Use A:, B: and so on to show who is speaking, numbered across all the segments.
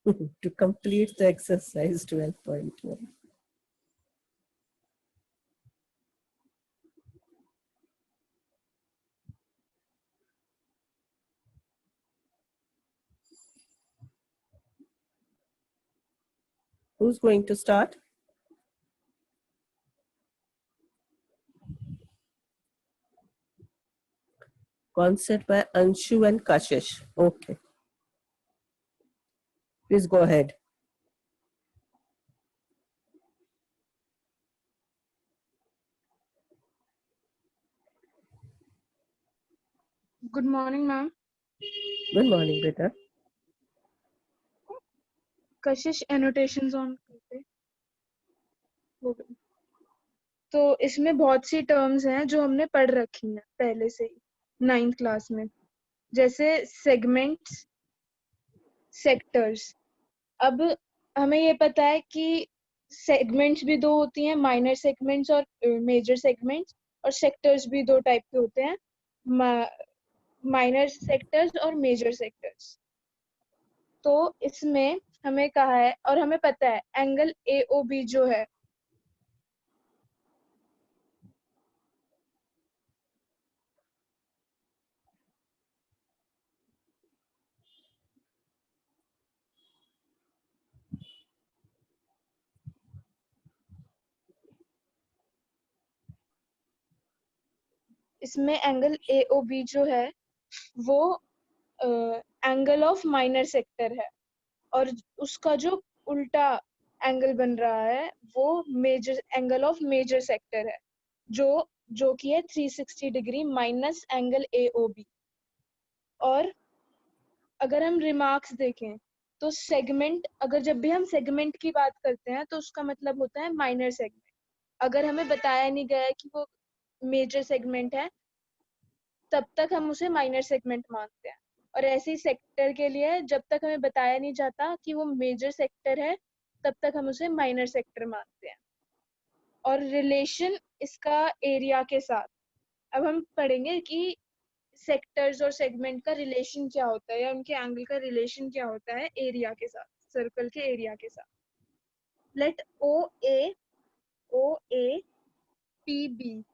A: to complete the exercise 12.1. Who's going to start? Concept by Anshu and Kashish. Okay. Please go ahead.
B: Good morning, ma'am.
A: Good morning, beta.
B: Kashish annotations on करते हो गए। तो इसमें बहुत सी terms हैं जो हमने पढ़ रखी हैं पहले से ही 9th क्लास में, जैसे सेगमेंट्स, सेक्टर्स। अब हमें ये पता है कि सेगमेंट्स भी दो होती हैं, माइनर सेगमेंट्स और मेजर सेगमेंट्स, और सेक्टर्स भी दो टाइप के होते हैं, माइनर सेक्टर्स और मेजर सेक्टर्स। तो इसमें हमें कहा है और हमें पता है एंगल AOB जो है इसमें एंगल AOB जो है वो एंगल ऑफ माइनर सेक्टर है, और उसका जो उल्टा एंगल बन रहा है वो major angle of major sector है, जो कि है 360 डिग्री माइनस एंगल AOB। और अगर हम रिमार्क्स देखें तो सेगमेंट, अगर जब भी हम सेगमेंट की बात करते हैं तो उसका मतलब होता है माइनर सेगमेंट। अगर हमें बताया नहीं गया है कि वो मेजर सेगमेंट है तब तक हम उसे माइनर सेगमेंट मानते हैं, और ऐसे ही सेक्टर के लिए जब तक हमें बताया नहीं जाता कि वो मेजर सेक्टर है तब तक हम उसे माइनर सेक्टर मानते हैं। और रिलेशन इसका एरिया के साथ, अब हम पढ़ेंगे कि सेक्टर्स और सेगमेंट का रिलेशन क्या होता है या उनके एंगल का रिलेशन क्या होता है एरिया के साथ, सर्कल के एरिया के साथ। Let OAPB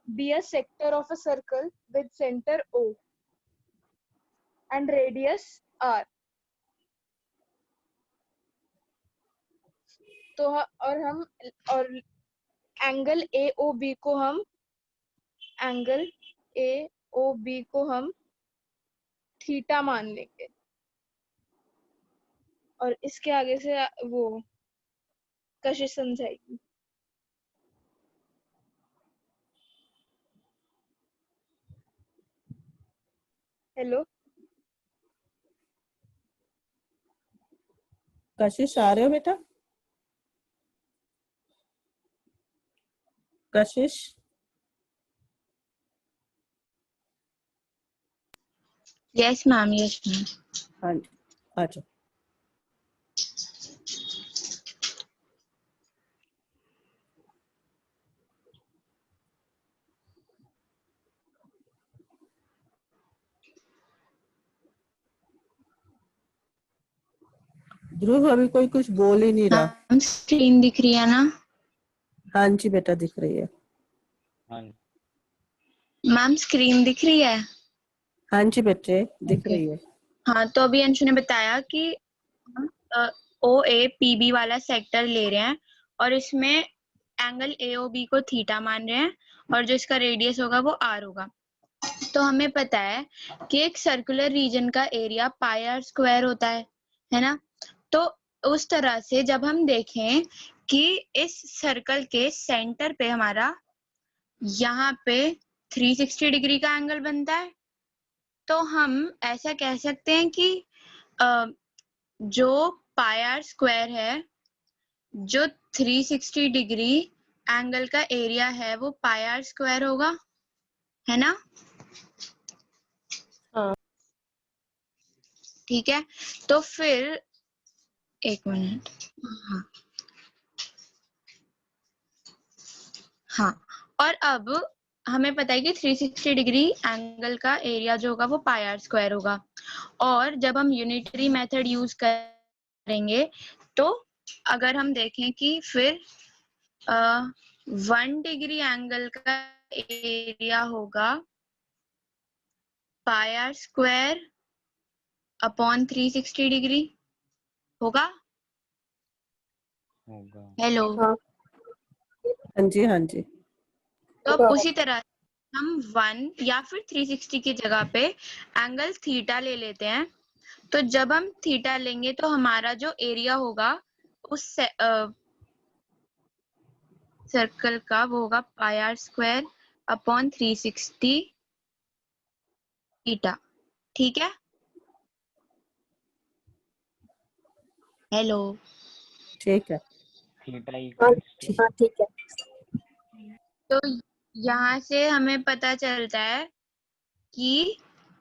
B: be a sector of a circle with center O and radius R. तो और एंगल AOB को हम थीटा मान लेंगे, और इसके आगे से वो कशिश समझाएगी। हेलो
A: कशिश आ रहे हो बेटा? कशिश?
C: Yes ma'am, yes ma'am.
A: हाँ जी, आ जाओ। ध्रुव अभी कोई कुछ बोल ही नहीं रहा।
C: मैम स्क्रीन दिख रही है ना?
A: हाँ जी बेटा, दिख रही है।
C: मैम स्क्रीन दिख रही है?
A: हाँ जी बेटे, दिख रही है।
C: हाँ, तो अभी अंशु ने बताया कि OAPB वाला सेक्टर ले रहे हैं और इसमें एंगल AOB को थीटा मान रहे हैं और जो इसका रेडियस होगा वो R होगा। तो हमें पता है कि एक सर्कुलर रीजन का एरिया पाई आर स्क्वायर होता है ना? तो उस तरह से जब हम देखें कि इस सर्कल के सेंटर पे हमारा यहाँ पे 360 डिग्री का एंगल बनता है, तो हम ऐसा कह सकते हैं कि जो पाई आर स्क्वायर है, जो 360 डिग्री एंगल का एरिया है वो पाई आर स्क्वायर होगा, है ना?
A: हाँ।
C: ठीक है, तो फिर एक मिनट। हाँ, और अब हमें पता है कि 360 डिग्री एंगल का एरिया जो होगा वो पाई आर स्क्वायर होगा, और जब हम यूनिटरी मेथड यूज करेंगे तो अगर हम देखें कि फिर 1 डिग्री एंगल का एरिया होगा pi are square upon 360 degree होगा। हेलो।
A: हाँ जी, हाँ जी।
C: तो अब उसी तरह हम 1 या फिर 360 की जगह पे एंगल थीटा ले लेते हैं। तो जब हम थीटा लेंगे तो हमारा जो एरिया होगा उस सर्कल का वो होगा pi are square upon 360 theta. ठीक है। हेलो।
A: ठीक है।
D: थीटा
A: हाँ
D: इक्वल्स टू
A: ठीक है।
C: तो यहाँ से हमें पता चलता है कि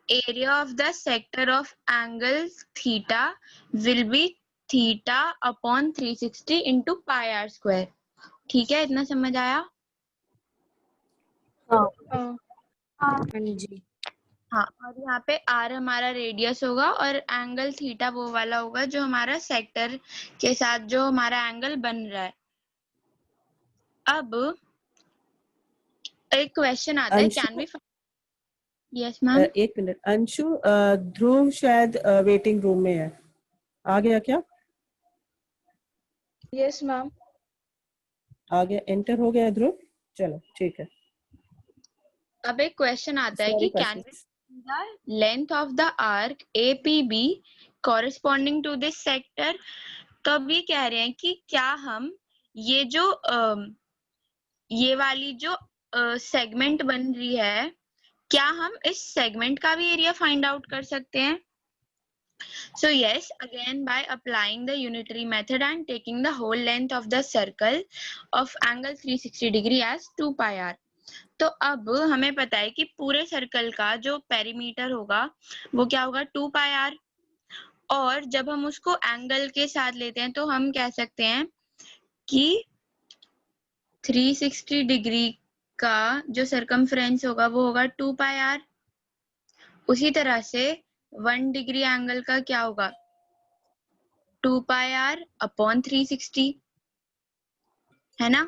C: area of the sector of angle theta will be theta upon 360 into pi r square। ठीक है, इतना समझ आया?
A: हाँ
B: हाँ
A: जी।
C: हाँ, और यहाँ पे r हमारा रेडियस होगा और एंगल थीटा वो वाला होगा जो हमारा सेक्टर के साथ जो हमारा एंगल बन रहा है। अब एक क्वेश्चन आता है,
A: Anshu,
C: can we yes ma'am.
A: एक मिनट अंशु, ध्रुव शायद वेटिंग रूम में है, आ गया क्या?
B: Yes ma'am.
A: आ गया, एंटर हो गया ध्रुव? चलो ठीक है।
C: अब एक क्वेश्चन आता है
A: सॉरी
C: कि can we
A: Kashish.
C: the length of the arc APB corresponding to this sector। तो अब ये कह रहे हैं कि क्या हम ये जो ये वाली जो सेगमेंट बन रही है, क्या हम इस सेगमेंट का भी एरिया फाइंड आउट कर सकते हैं? So yes, again by applying the unitary method and taking the whole length of the circle of angle 360 degree as 2 pi r। तो अब हमें पता है कि पूरे सर्कल का जो पेरीमीटर होगा वो क्या होगा 2 पाई आर, और जब हम उसको एंगल के साथ लेते हैं तो हम कह सकते हैं कि 360 डिग्री का जो सरकमफ्रेंस होगा वो होगा 2 पाई आर। उसी तरह से 1 डिग्री एंगल का क्या होगा 2 पाई आर अपॉन 360, है ना।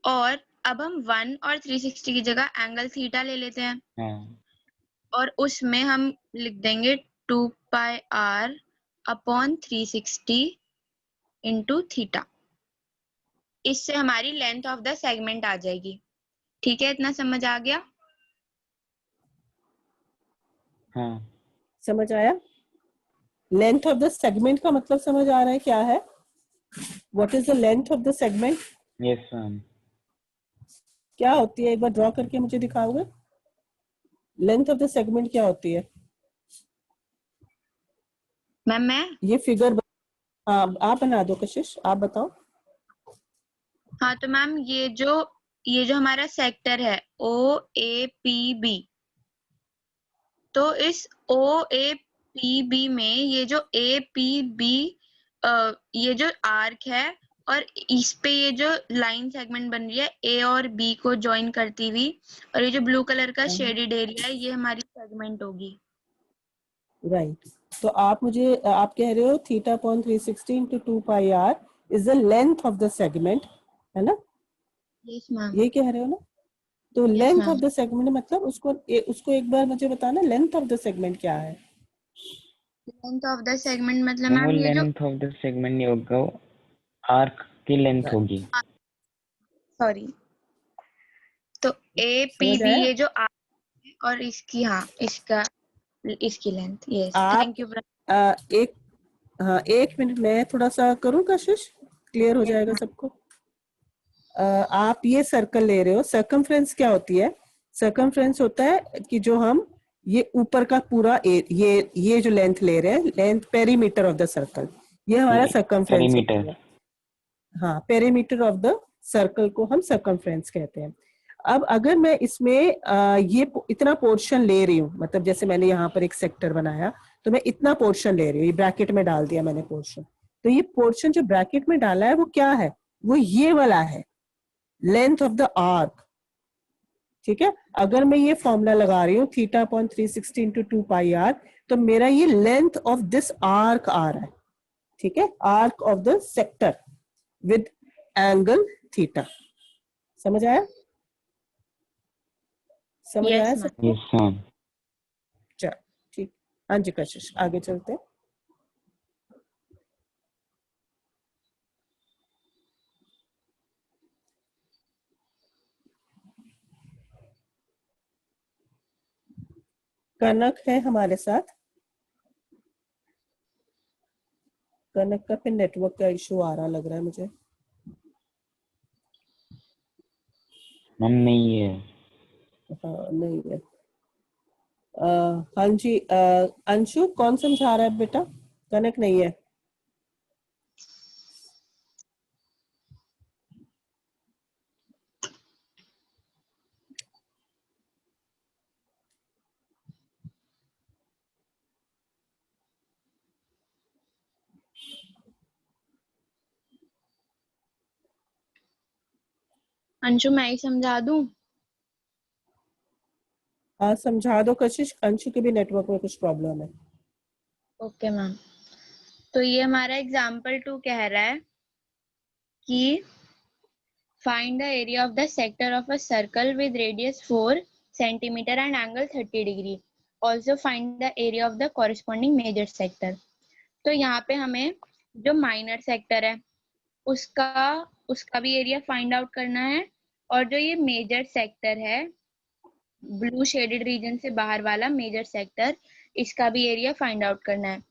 C: और अब हम 1 और 360 की जगह एंगल थीटा ले लेते हैं,
D: हाँ
C: और उसमें हम लिख देंगे 2 pi are upon 360 into theta. इससे हमारी लेंथ ऑफ द सेगमेंट आ जाएगी। ठीक है, इतना समझ आ गया?
D: हाँ
A: समझ आया? लेंथ ऑफ द सेगमेंट का मतलब समझ आ रहा है क्या है? What is the length of the segment?
D: Yes ma'am.
A: क्या होती है, एक बार ड्रॉ करके मुझे दिखाओगे? लेंथ ऑफ द सेगमेंट क्या होती है?
C: मैम मैं
A: ये फिगर हाँ आप बना दो कशिश, आप बताओ।
C: हाँ, तो मैम ये जो हमारा सेक्टर है ओ ए पी बी, तो इस ओ ए पी बी में ये जो ए पी बी ये जो आर्क है और इस पे ये जो लाइन सेगमेंट बन रही है ए और बी को ज्वाइन करती हुई, और ये जो ब्लू कलर का शेडेड एरिया है ये हमारी सेगमेंट होगी।
A: राइट। तो आप कह रहे हो theta upon 360 into 2 pi r is the length of the segment, है ना?
C: Yes ma'am.
A: ये कह रहे हो ना? तो
C: Yes,
A: length
C: ma'am.
A: Of the segment मतलब उसको एक बार मुझे बताना, लेंथ ऑफ द सेगमेंट क्या है?
C: लेंथ ऑफ द सेगमेंट मतलब
D: मैम वो
C: मैम ये जो
D: लेंथ ऑफ द सेगमेंट नहीं होगा, आर्क की लेंथ होगी।
C: सॉरी, तो ए पी
A: समझ
C: बी
A: आया?
C: ये जो आर्क है और इसकी इसकी लेंथ। यस,
A: आप
C: थैंक यू।
A: एक हाँ एक मिनट मैं थोड़ा सा करूँ कशिश, क्लियर हो जाएगा सबको। आप ये सर्कल ले रहे हो, सर्कमफ्रेंस क्या होती है? सर्कमफ्रेंस होता है कि जो हम ये ऊपर का पूरा ये जो लेंथ ले रहे हैं, length perimeter of the circle, ये हमारा सर्कमफ्रेंस होता
D: पेरीमीटर।
A: है। हाँ, पेरीमीटर ऑफ द सर्कल को हम सर्कमफ्रेंस कहते हैं। अब अगर मैं इसमें ये इतना पोर्शन ले रही हूँ, मतलब जैसे मैंने यहाँ पर एक सेक्टर बनाया तो मैं इतना पोर्शन ले रही हूँ, ये ब्रैकेट में डाल दिया मैंने पोर्शन। तो ये पोर्शन जो ब्रैकेट में डाला है वो क्या है? वो ये वाला है, लेंथ ऑफ द आर्क। ठीक है, अगर मैं ये फॉर्मूला लगा रही हूँ theta upon 360 into 2 pi r, तो मेरा ये लेंथ ऑफ दिस आर्क आ रहा है, ठीक है, arc of the sector with angle theta. समझ आया? समझ आया
C: यस मैम।
A: सबको?
D: Yes ma'am.
A: चल ठीक, हाँ जी कशिश आगे चलते हैं। कनक है हमारे साथ। कनक का फिर नेटवर्क का इशू आ रहा लग रहा है मुझे।
D: मैम नहीं है।
A: हाँ नहीं है। हाँ जी, अंशु कौन समझा रहा है बेटा? कनक नहीं है।
C: अंशु मैं ही समझा दूं?
A: हाँ समझा दो कशिश, अंशु के भी नेटवर्क में कुछ प्रॉब्लम है।
C: Okay ma'am. तो ये हमारा एग्जाम्पल 2 कह रहा है कि find the area of the sector of a circle with radius 4 centimeter and angle 30 degree. Also find the area of the corresponding major sector. तो यहाँ पे हमें जो माइनर सेक्टर है उसका उसका भी एरिया फाइंड आउट करना है, और जो ये मेजर सेक्टर है ब्लू शेडेड रीजन से बाहर वाला मेजर सेक्टर, इसका भी एरिया फाइंड आउट करना है।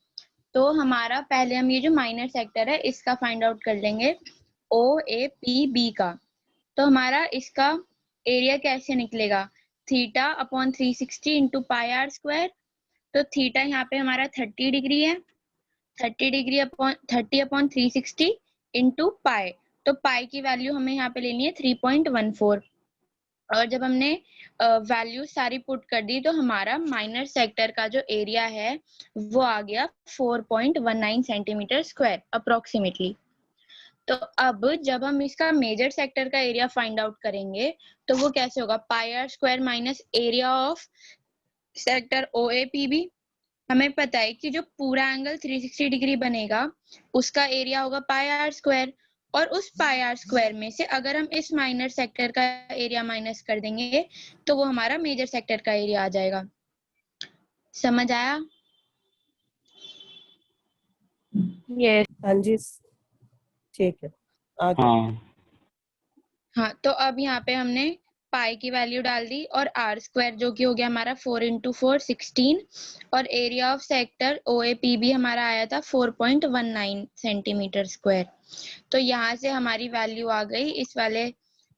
C: तो हमारा पहले हम ये जो माइनर सेक्टर है इसका फाइंड आउट कर लेंगे OAPB का। तो हमारा इसका एरिया कैसे निकलेगा? Theta upon 360 into pi are square. तो थीटा यहाँ पे हमारा 30 डिग्री है, 30 अपॉन 360 इंटू पाई, तो पाई की वैल्यू हमें यहाँ पे लेनी है 3.14। और जब हमने वैल्यू सारी पुट कर दी तो हमारा माइनर सेक्टर का जो एरिया है वो आ गया 4.19 सेंटीमीटर स्क्वायर अप्रोक्सीमेटली। तो अब जब हम इसका मेजर सेक्टर का एरिया फाइंड आउट करेंगे तो वो कैसे होगा? Pi are square minus area of sector OAPB। हमें पता है कि जो पूरा एंगल 360 डिग्री बनेगा उसका एरिया होगा पाई आर स्क्वायर, और उस पाई आर स्क्वायर में से अगर हम इस माइनर सेक्टर का एरिया माइनस कर देंगे तो वो हमारा मेजर सेक्टर का एरिया आ जाएगा। समझ आया?
B: यस।
A: हाँ जी ठीक है आगे।
D: हाँ
C: हाँ, तो अब यहाँ पे हमने पाई की वैल्यू डाल दी और आर स्क्वायर जो कि हो गया हमारा 4 इंटू 4 16, और एरिया ऑफ सेक्टर OAPB हमारा आया था 4.19 सेंटीमीटर स्क्वायर। तो यहाँ से हमारी वैल्यू आ गई इस वाले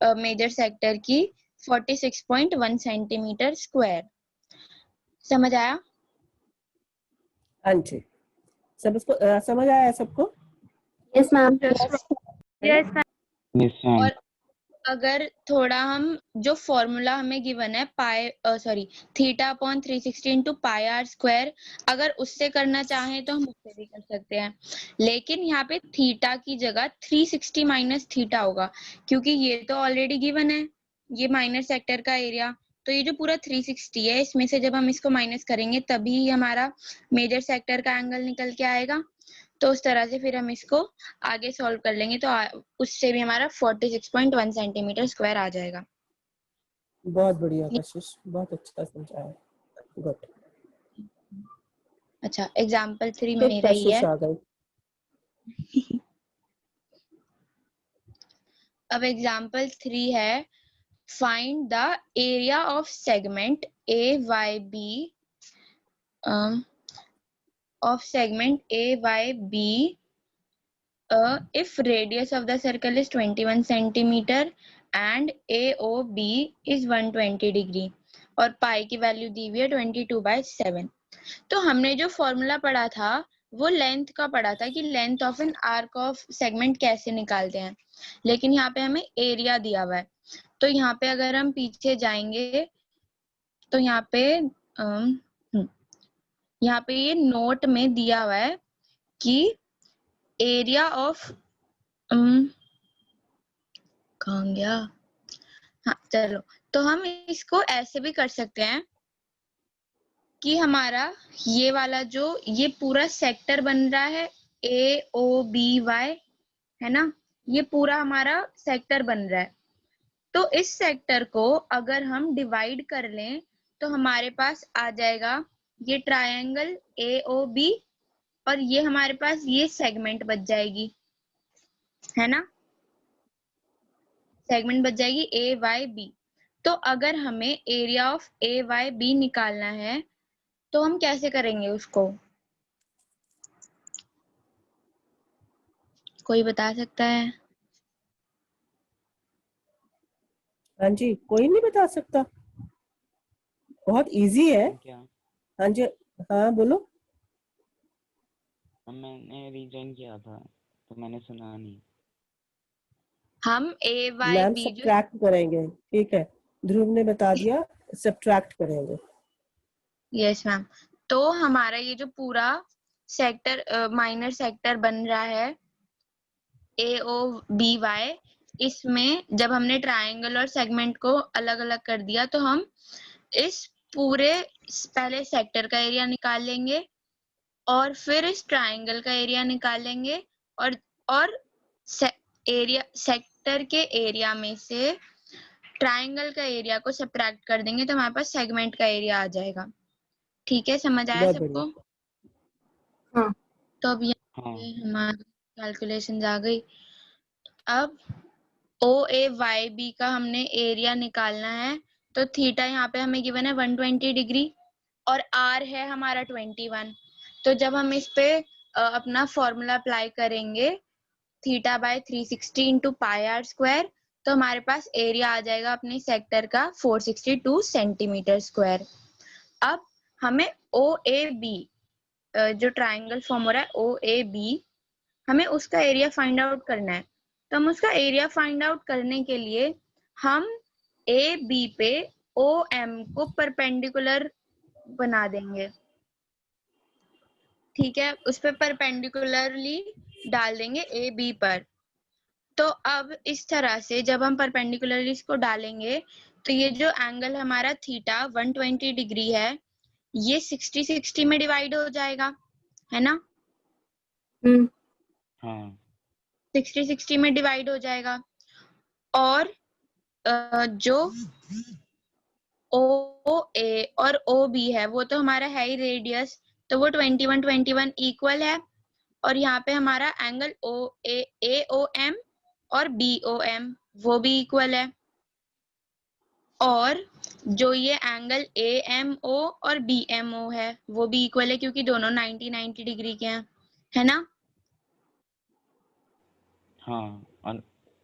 C: मेजर सेक्टर की 46.1 सेंटीमीटर स्क्वायर। समझ आया?
A: हाँ जी, सब उसको समझ आया सबको?
E: Yes ma'am.
B: Yes ma'am.
D: Yes ma'am.
C: और अगर थोड़ा हम जो फॉर्मूला हमें गिवन है pi theta upon 360 into pi are square, अगर उससे करना चाहें तो हम उससे भी कर सकते हैं, लेकिन यहाँ पे थीटा की जगह 360 माइनस थीटा होगा, क्योंकि ये तो ऑलरेडी गिवन है ये माइनर सेक्टर का एरिया। तो ये जो पूरा 360 है इसमें से जब हम इसको माइनस करेंगे तभी हमारा मेजर सेक्टर का एंगल निकल के आएगा। तो उस तरह से फिर हम इसको आगे सॉल्व कर लेंगे तो उससे भी हमारा 46.1 सेंटीमीटर स्क्वायर आ जाएगा।
A: बहुत बढ़िया कशिश, बहुत अच्छा समझाया, गुड।
C: अच्छा, एग्जाम्पल 3
A: फिर
C: मेरा ही
A: कशिश
C: है।
A: आ गई।
C: अब एग्जाम्पल 3 है, find the area of segment AYB of segment AYB if radius of the circle is 21 centimeter and AOB is 120 degree और पाई की वैल्यू दी हुई है 22/7। तो हमने जो फॉर्मूला पढ़ा था वो लेंथ का पढ़ा था कि length of an arc of segment कैसे निकालते हैं, लेकिन यहाँ पे हमें एरिया दिया हुआ है। तो यहाँ पे अगर हम पीछे जाएंगे तो यहाँ पे ये नोट में दिया हुआ है कि एरिया ऑफ कहाँ गया? हाँ चलो, तो हम इसको ऐसे भी कर सकते हैं कि हमारा ये वाला जो ये पूरा सेक्टर बन रहा है AOBY, है ना, ये पूरा हमारा सेक्टर बन रहा है। तो इस सेक्टर को अगर हम डिवाइड कर लें तो हमारे पास आ जाएगा ये ट्रायंगल AOB, और ये हमारे पास ये सेगमेंट बच जाएगी, है ना, सेगमेंट बच जाएगी AYB। तो अगर हमें एरिया ऑफ AYB निकालना है तो हम कैसे करेंगे उसको, कोई बता सकता है?
A: हाँ जी, कोई नहीं बता सकता, बहुत इजी है।
D: क्या?
A: हाँ जी, हाँ बोलो।
D: मैंने रीजॉइन किया था तो मैंने सुना नहीं।
C: हम
A: मैम
C: AYB जो,
A: सब्ट्रैक्ट करेंगे, ठीक है, ध्रुव ने बता दिया, सब्ट्रैक्ट करेंगे।
C: यस मैम, तो हमारा ये जो पूरा सेक्टर माइनर सेक्टर बन रहा है AOBY, इसमें जब हमने ट्रायंगल और सेगमेंट को अलग अलग कर दिया तो हम इस पूरे पहले सेक्टर का एरिया निकाल लेंगे और फिर इस ट्रायंगल का एरिया निकाल लेंगे, और एरिया सेक्टर के एरिया में से ट्रायंगल का एरिया को सब्ट्रैक्ट कर देंगे तो हमारे पास सेगमेंट का एरिया आ जाएगा। ठीक है, समझ आया
A: बहुत
C: सबको?
A: बढ़िया।
B: हाँ।
C: तो अब यहाँ
D: हाँ
C: पे हमारी कैलकुलेशंस आ गई। अब OAYB का हमने एरिया निकालना है, तो थीटा यहाँ पे हमें गिवन है 120 डिग्री और R है हमारा 21। तो जब हम इस पे अपना फॉर्मूला अप्लाई करेंगे theta by 360 into pi are square, तो हमारे पास एरिया आ जाएगा अपने सेक्टर का 462 सेंटीमीटर स्क्वायर। अब हमें OAB जो ट्राइंगल फॉर्म हो रहा है OAB, हमें उसका एरिया फाइंड आउट करना है। तो हम उसका एरिया फाइंड आउट करने के लिए हम AB पे OM को परपेंडिकुलर बना देंगे, ठीक है, उस पे परपेंडिकुलरली डाल देंगे AB पर। तो अब इस तरह से जब हम परपेंडिकुलरली इसको डालेंगे तो ये जो एंगल हमारा थीटा 120 डिग्री है ये 60-60 में डिवाइड हो जाएगा, है ना,
D: हाँ
C: 60-60 में डिवाइड हो जाएगा। और जो OA और OB है वो तो हमारा है ही रेडियस, तो वो 21-21 इक्वल है। और यहाँ पे हमारा एंगल AOM और BOM वो भी इक्वल है। और जो ये एंगल AMO और BMO है वो भी इक्वल है क्योंकि दोनों 90-90 डिग्री के हैं, है ना।
D: हाँ। और
B: हाँ।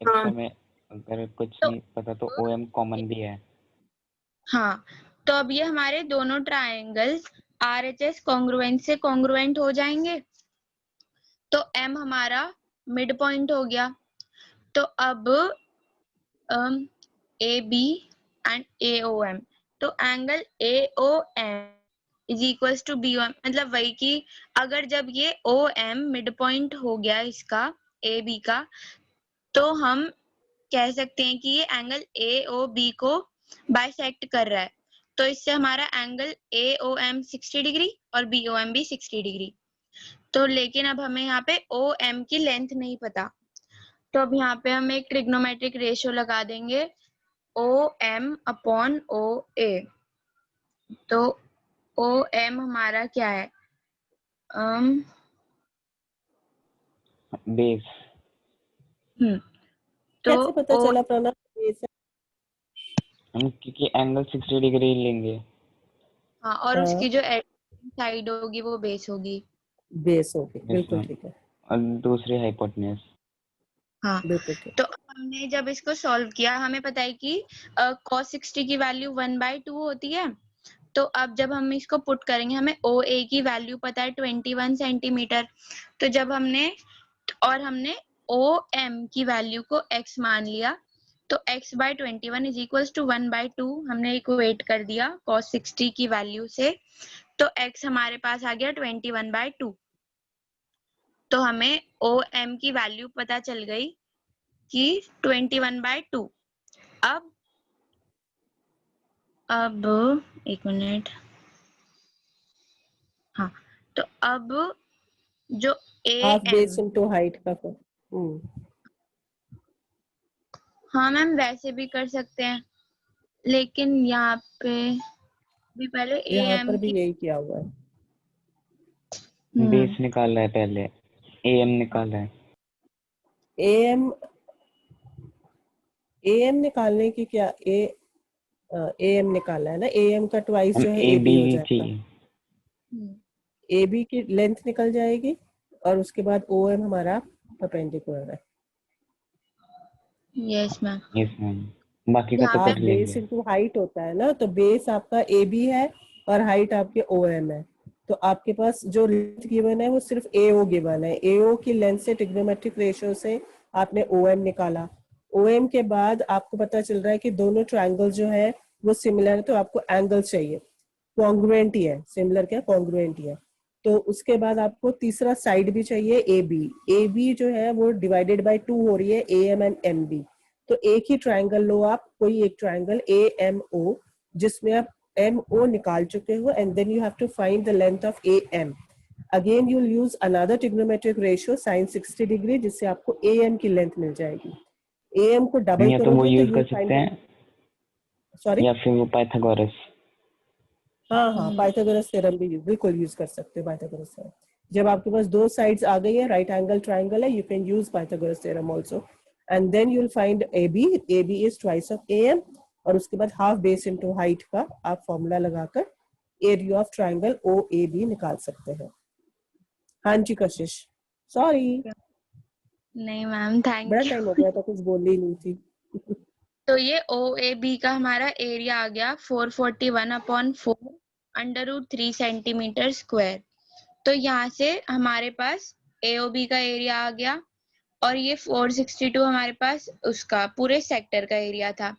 D: एक्स्ट्रा में अगर कुछ
C: तो
D: नहीं पता तो OM कॉमन भी है।
C: हाँ, तो अब ये हमारे दोनों ट्रायंगल्स RHS कॉन्ग्रुएंट से कॉन्ग्रुएंट हो जाएंगे। तो M हमारा मिड पॉइंट हो गया। तो अब AB एंड AOM, तो angle AOM is equals to BOM, मतलब वही कि अगर जब ये OM मिड पॉइंट हो गया इसका AB का, तो हम कह सकते हैं कि ये एंगल AOB को बाइसेक्ट कर रहा है। तो इससे हमारा एंगल AOM 60 डिग्री और BOM भी 60 डिग्री। तो लेकिन अब हमें यहाँ पे OM की लेंथ नहीं पता, तो अब यहाँ पे हम एक ट्रिग्नोमेट्रिक रेशियो लगा देंगे OM अपॉन OA। तो OM हमारा क्या है,
D: बेस।
C: तो
A: कैसे पता चला प्रणव ये सब?
D: हम क्योंकि एंगल 60 डिग्री लेंगे।
C: हाँ, और
A: हाँ,
C: उसकी जो साइड होगी वो बेस होगी।
A: बेस हो गई,
D: बेस
A: बिल्कुल
D: में
A: ठीक है,
D: और दूसरी हाइपोटेन्यूज।
C: हाँ,
A: बिल्कुल ठीक।
C: तो हमने जब इसको सॉल्व किया हमें पता है कि cos 60 की वैल्यू 1/2 होती है। तो अब जब हम इसको पुट करेंगे हमें OA की वैल्यू पता है 21 सेंटीमीटर। तो जब हमने OM की वैल्यू को x मान लिया तो x/21 इज इक्वल टू 1/2 हमने इक्वेट कर दिया cos 60 की वैल्यू से। तो x हमारे पास आ गया 21/2। तो हमें OM की वैल्यू पता चल गई कि 21/2। अब अब एक मिनट, हाँ, तो अब जो
A: half base
C: AM,
A: into height का
C: हाँ मैम वैसे भी कर सकते हैं, लेकिन यहाँ पे भी पहले
A: यहाँ
C: AM
A: पर भी
C: की
A: यही किया हुआ है।
D: बेस निकाला है पहले, एम निकाला है।
A: एम एम निकालने की क्या, एम निकाला है ना, एम का ट्वाइस
D: हम
A: जो है
D: ए
A: AB
D: बी
A: हो जाएगा,
C: हम्म,
A: AB की लेंथ निकल जाएगी और उसके बाद OM हमारा परपेंडिकुलर है।
C: Yes ma'am.
D: यस मैम, बाकी का तो
A: हाफ
D: कर
A: बेस
D: लेंगे।
A: इनटू हाइट होता है ना, तो बेस आपका AB है और हाइट आपके OM है, तो आपके पास जो लेंथ गिवन है वो सिर्फ AO गिवन है। AO की लेंथ से ट्रिग्नोमेट्रिक रेशियो से आपने OM निकाला। OM के बाद आपको पता चल रहा है कि दोनों ट्रायंगल जो है वो सिमिलर है, तो आपको एंगल चाहिए, कॉन्ग्रुएंट ही है, सिमिलर क्या कॉन्ग्रुएंट ही है। तो उसके बाद आपको तीसरा साइड भी चाहिए AB। AB जो है वो डिवाइडेड बाय 2 हो रही है AM एंड MB, तो एक ही ट्रायंगल लो आप, कोई एक ट्रायंगल AMO, जिसमें आप MO निकाल चुके हो, and then you have to find the length of AM। Again you will use another trigonometric ratio sin 60 degree, जिससे आपको AM की लेंथ मिल जाएगी। AM को डबल
D: या तो वो
A: करोगे तो
D: यूज
A: यू
D: कर
A: विल
D: सकते
A: फाइंड,
D: हैं
A: सॉरी,
D: या फिर वो पाइथागोरस।
A: हाँ पाइथागोरस थ्योरम भी बिल्कुल यूज कर सकते हो। पाइथागोरस थ्योरम, जब आपके पास दो साइड्स आ गई है, राइट एंगल ट्राइंगल है, you can use Pythagoras theorem also, and then you will find AB। AB is twice of AM, और उसके बाद हाफ बेस इनटू हाइट का आप फॉर्मूला लगाकर एरिया ऑफ ट्राइंगल OAB निकाल सकते हैं। हाँ जी कशिश, सॉरी
C: नहीं मैम,
A: बड़ा
C: थैंक
A: टाइम हो
C: यू।
A: गया था, कुछ बोल ही नहीं थी।
C: तो ये OAB का हमारा एरिया आ गया 441/4 √3 सेंटीमीटर स्क्वायर। तो यहाँ से हमारे पास AOB का एरिया आ गया, और ये 462 हमारे पास उसका पूरे सेक्टर का एरिया था।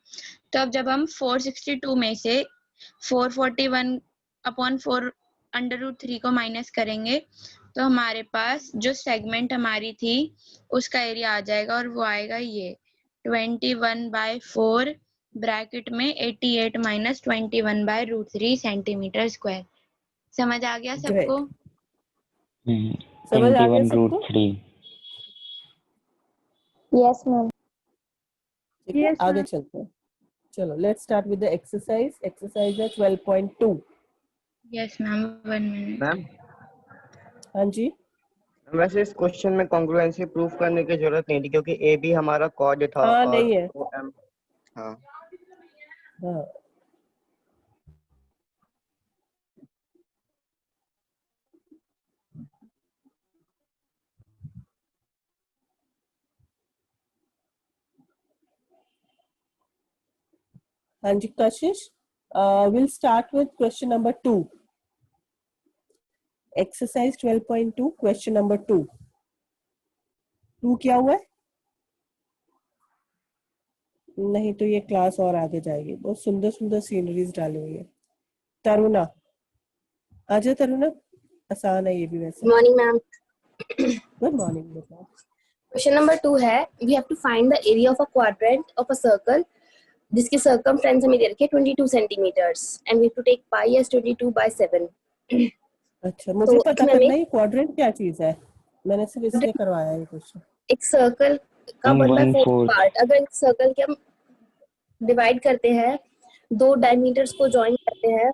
C: तो अब जब हम 462 में से 441/4 √3 को माइनस करेंगे, तो हमारे पास जो सेगमेंट हमारी थी उसका एरिया आ जाएगा, और वो आएगा ये 21/4 ब्रैकेट में 88 माइनस 21/√3 सेंटीमीटर स्क्वायर। समझ आ गया सबको?
A: ग्रेट, समझ आ गया सबको?
D: 21/√3।
E: Yes ma'am.
A: ठीक है, आगे चलते हैं। चलो let's start with the exercise. Exercise है 12.2।
C: Yes ma'am, 1 minute.
F: मैम
A: हाँ जी,
F: वैसे इस क्वेश्चन में कॉन्ग्रुएंसी प्रूफ करने की जरूरत नहीं थी क्योंकि ए बी हमारा कॉर्ड था
A: हाँ
F: और
A: नहीं है,
F: ओ एम। हाँ
A: हाँ हाँ जी कशिश, will start with question number 2। Exercise 12.2 question number 2। 2 क्या हुआ है? नहीं तो ये क्लास और आगे जाएगी, बहुत सुंदर सुंदर सीनरीज डाली हुई है। तरुणा, आजा तरुणा, आसान है ये भी वैसे।
E: Morning ma'am.
A: गुड मॉर्निंग बेटा।
E: क्वेश्चन नंबर 2 है, we have to find the area of a quadrant of a circle जिसकी सर्कमफ्रेंस हमें दे रखी है 22 centimetres and we have to take pi as 22/7।
A: अच्छा, मुझे
E: तो
A: पता
E: इसमें हमें
A: करना है क्वाड्रेंट क्या चीज है, मैंने सिर्फ इसलिए करवाया है ये क्वेश्चन।
E: एक सर्कल का 1/4
D: 1/4।
E: पार्ट, अगर एक सर्कल के हम डिवाइड करते हैं, दो डायमीटर्स को ज्वाइन करते हैं,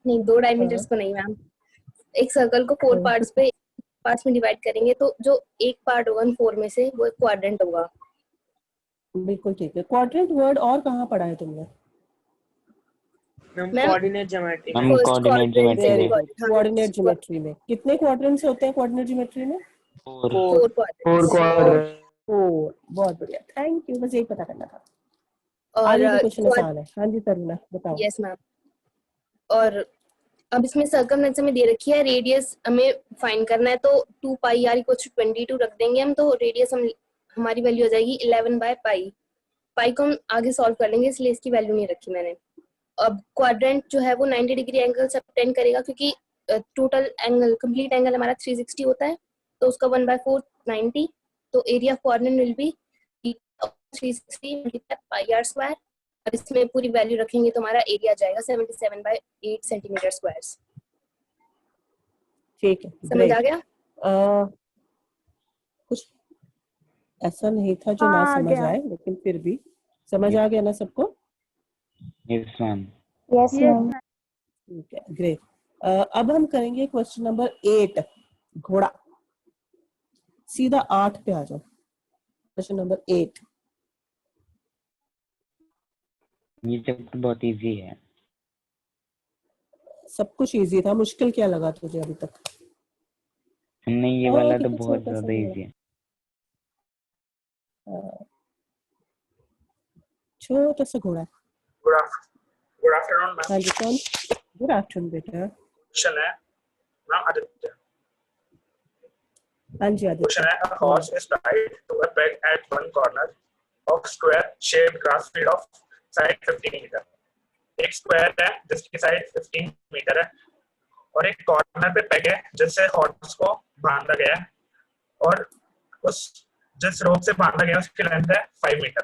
E: नहीं दो डायमीटर्स को नहीं मैम, एक सर्कल को 4 पार्ट्स पे पार्ट्स में डिवाइड करेंगे तो जो एक पार्ट होगा 4 में से वो एक क्वाड्रेंट होगा।
A: बिल्कुल ठीक है। क्वाड्रेंट वर्ड और कहाँ पढ़ा है तुमने?
E: मैम
F: कोऑर्डिनेट ज्योमेट्री
D: हम
E: first
D: coordinate
E: quadrant,
D: geometry
A: very
E: second
D: में
A: गुड। कोऑर्डिनेट ज्योमेट्री में कितने क्वाड्रेंट्स होते हैं? कोऑर्डिनेट ज्योमेट्री में
D: 4।
E: 4 क्वाड्रेंट्स।
A: फोर। बहुत बढ़िया, थैंक यू, बस यही पता करना था।
E: और
A: आगे के क्वेश्चन आसान है। हाँ जी तरुणा बताओ।
E: Yes ma'am. और अब इसमें सर्कमफ्रेंस हमें दे रखी है, रेडियस हमें फाइंड करना है, तो 2 पाई r = 22 रख देंगे हम, तो रेडियस हमारी वैल्यू हो जाएगी 11/पाई। पाई को हम आगे सॉल्व कर लेंगे, इसलिए इसकी वैल्यू नहीं रखी मैंने। अब क्वाड्रेंट जो है वो 90 डिग्री एंगल सबटेंड करेगा, क्योंकि टोटल एंगल कंप्लीट एंगल हमारा 360 होता है, तो उसका 1/4 90, तो area of quadrant will be 360 × pi r²। अब इसमें पूरी वैल्यू रखेंगे तो हमारा एरिया जाएगा 77 बाय 8 सेंटीमीटर स्क्वायर।
A: ठीक है,
E: समझ आ
A: ग्रेट।
E: गया?
A: कुछ ऐसा नहीं था जो
B: हाँ,
A: ना
B: आ
A: समझ
B: गया।
A: आए, लेकिन फिर भी समझ आ गया ना सबको?
D: Yes ma'am.
B: Yes ma'am.
A: ठीक है, ग्रेट। अब हम करेंगे क्वेश्चन नंबर 8, घोड़ा। सीधा 8 पे आ जाओ। Question number 8।
D: ये चैप्टर बहुत इजी है।
A: सब कुछ इजी था, मुश्किल क्या लगा तुझे अभी तक?
D: नहीं, ये वाला तो
A: कितना
D: बहुत
A: छोटा सा
D: ज्यादा
A: घोड़ा।
D: इजी है।
A: छोटा सा घोड़ा।
G: Good afternoon ma'am.
A: हाँ जी, कौन? गुड आफ्टरनून बेटा।
G: क्वेश्चन है मैम आदित्य।
A: हाँ जी आदित्य।
G: क्वेश्चन है a horse is tied to a peg at one corner of square shaped grass field of side 15 metre. एक स्क्वायर है जिसकी साइड 15 मीटर है और एक कॉर्नर पे पेग है जिससे हॉर्स को बांधा गया है और उस जिस रोप से बांधा गया उसकी लेंथ है 5 मीटर।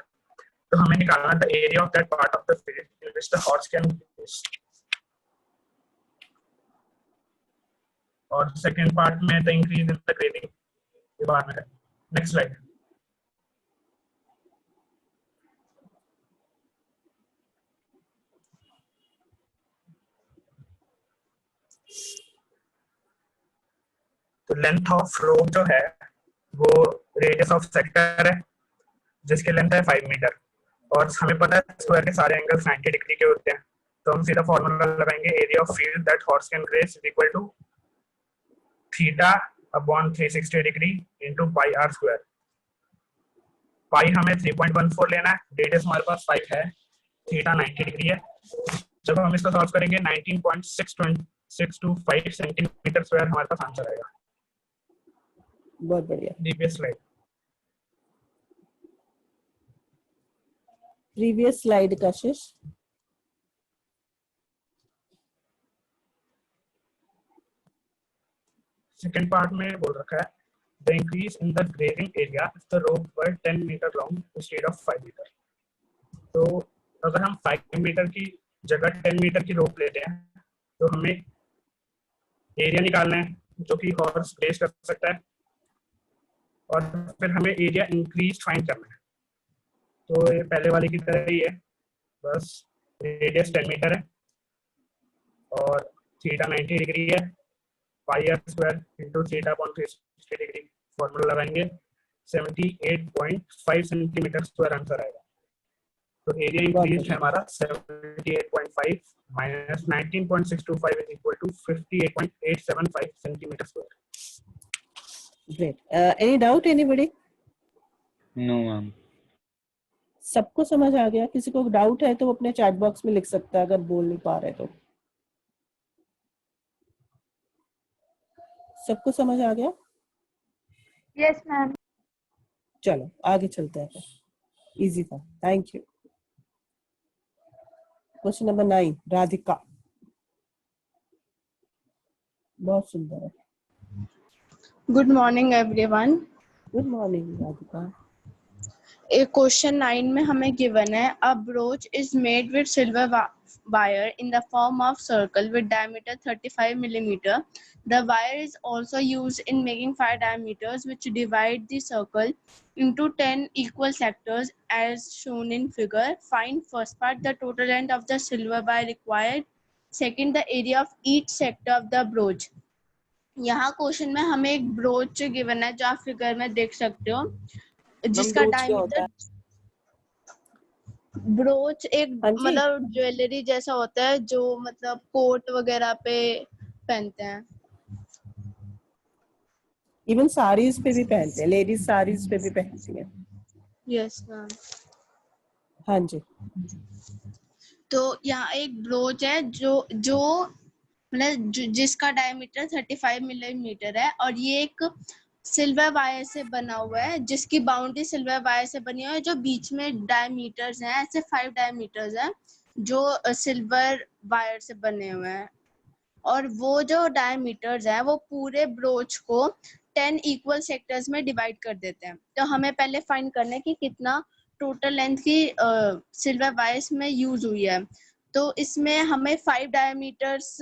G: तो हमें निकालना है the area of that part of the field in which the horse can use। और सेकंड पार्ट में the increase in the grading के बारे में है। Next slide. तो लेंथ ऑफ रोप जो है वो रेडियस ऑफ सेक्टर है जिसकी लेंथ है 5 मीटर और हमें पता है स्क्वायर के सारे एंगल्स 90 डिग्री के होते हैं। तो हम सीधा फॉर्मूला लगाएंगे area of field that horse can graze is equal to theta upon 360 degree into pi are square. Pi हमें 3.14 लेना है, रेडियस हमारे पास 5 है, थीटा 90 डिग्री है। जब हम इसको सॉल्व करेंगे 19.625 सेंटीमीटर स्क्वायर हमारे पास आंसर आएगा।
A: बहुत बढ़िया।
G: Previous slide.
A: प्रीवियस स्लाइड कशिश।
G: सेकंड पार्ट में बोल रखा है the increase in the grading area if the rope were 10 meter long instead of 5 meter। तो अगर हम 5 मीटर की जगह 10 मीटर की रोप लेते हैं तो हमें एरिया निकालना है जो कि हॉर्स ग्रेस कर सकता है और फिर हमें एरिया इंक्रीज फाइंड करना है। तो ये पहले वाले की तरह ही है, बस रेडियस 10 मीटर है और थीटा 90 डिग्री है, pi are square into theta upon 360 degree. Formula लगाएंगे 78.5 सेंटीमीटर स्क्वायर आंसर आएगा। तो एरिया इंक्रीज है हमारा 78.5 minus 19.625 is equal to 58.875 centimetre square.
A: Great. Any doubt anybody?
D: No ma'am.
A: सबको समझ आ गया? किसी को डाउट है तो वो अपने चैट बॉक्स में लिख सकता है अगर बोल नहीं पा रहे तो। सबको समझ आ गया?
B: Yes ma'am.
A: चलो आगे चलते हैं। इजी था, thank you. Question number 9, Radhika. बहुत सुंदर है।
H: Good morning everyone।
A: Good morning Radhika.
H: एक क्वेश्चन 9 में हमें गिवन है a brooch is made with silver wire in the form of circle with diameter 35 millimeter. The wire is also used in making 5 diameters which divide the circle into 10 equal sectors as shown in figure. Find first part the total length of the silver wire required. Second the area of each sector of the brooch। यहाँ question में हमें एक broach given है जो आप figure में देख सकते हो जिसका डायमीटर। ब्रोच एक
A: हाँ जी।
H: मतलब ज्वेलरी जैसा होता है जो मतलब कोट वगैरह पे पहनते हैं।
A: इवन साड़ीज पे भी पहनते हैं, लेडीज साड़ीज पे भी पहनती हैं।
H: Yes ma'am.
A: हाँ जी।
H: तो यहाँ एक ब्रोच है जो मतलब जिसका डायमीटर 35 मिलीमीटर है और ये एक सिल्वर वायर से बना हुआ है जिसकी बाउंड्री सिल्वर वायर से बनी हुई है। जो बीच में डायमीटर्स हैं ऐसे 5 डायमीटर्स हैं जो सिल्वर वायर से बने हुए हैं और वो जो डायमीटर्स हैं वो पूरे ब्रोच को 10 इक्वल सेक्टर्स में डिवाइड कर देते हैं। तो हमें पहले फाइंड करना है कि कितना टोटल लेंथ की सिल्वर वायर्स में यूज हुई है। तो इसमें हमें 5 डायमीटर्स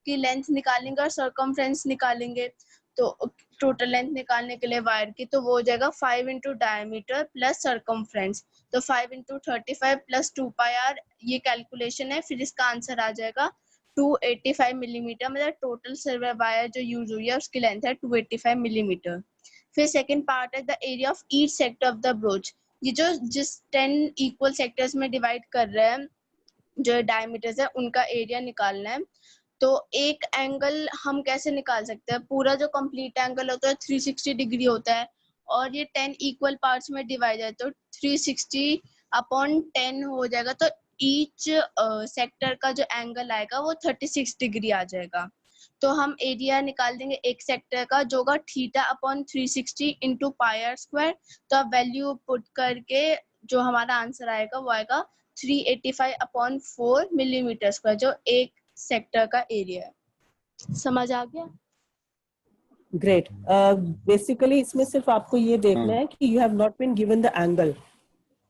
H: की लेंथ निकालेंगे और सर्कमफ्रेंस निकालेंगे। तो टोटल लेंथ निकालने के लिए वायर की तो वो हो जाएगा 5 इंटू डायमीटर प्लस सर्कमफ्रेंस। तो 5 इंटू 35 प्लस 2 पाई आर, ये कैलकुलेशन है। फिर इसका आंसर आ जाएगा 285 मिलीमीटर। मतलब टोटल सिल्वर वायर जो यूज हुई है उसकी लेंथ है 285 मिलीमीटर। फिर सेकंड पार्ट है the area of each sector of the broach. ये जो जिस 10 इक्वल सेक्टर्स में डिवाइड कर रहे हैं जो डायमीटर्स है उनका एरिया निकालना है। तो एक एंगल हम कैसे निकाल सकते हैं? पूरा जो कंप्लीट एंगल होता है 360 डिग्री होता है और ये 10 इक्वल पार्ट्स में डिवाइड है तो 360 अपॉन 10 हो जाएगा। तो ईच सेक्टर का जो एंगल आएगा वो 36 डिग्री आ जाएगा। तो हम एरिया निकाल देंगे एक सेक्टर का जो होगा theta upon 360 into pi are square. तो आप वैल्यू पुट करके जो हमारा आंसर आएगा वो आएगा 385 अपॉन 4 मिलीमीटर स्क्वायर, जो एक सेक्टर का एरिया है। समझ आ गया?
A: ग्रेट। बेसिकली इसमें सिर्फ आपको ये देखना है कि you have not been given the angle,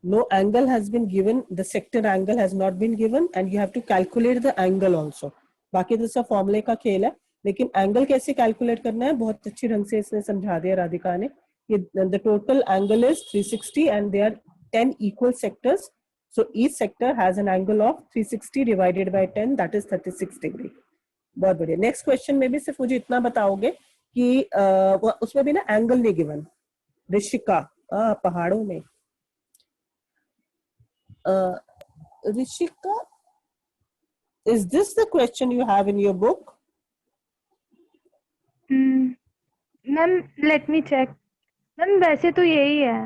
A: no angle has been given, the sector angle has not been given and you have to calculate the angle also. बाकी तो सब फॉर्मूले का खेल है, लेकिन एंगल कैसे कैलकुलेट करना है बहुत अच्छी ढंग से इसने समझा दिया राधिका ने। The total angle is 360 and they are 10 equal sectors, so each sector has an angle of 360 divided by 10, that is 36 degree। बहुत बढ़िया। नेक्स्ट क्वेश्चन में भी सिर्फ मुझे इतना बताओगे कि उसमें भी ना एंगल नहीं गिवन। ऋषिका, पहाड़ों में, Rishika, is this the question you have in your book?
I: Ma'am let me check. Ma'am वैसे तो यही है,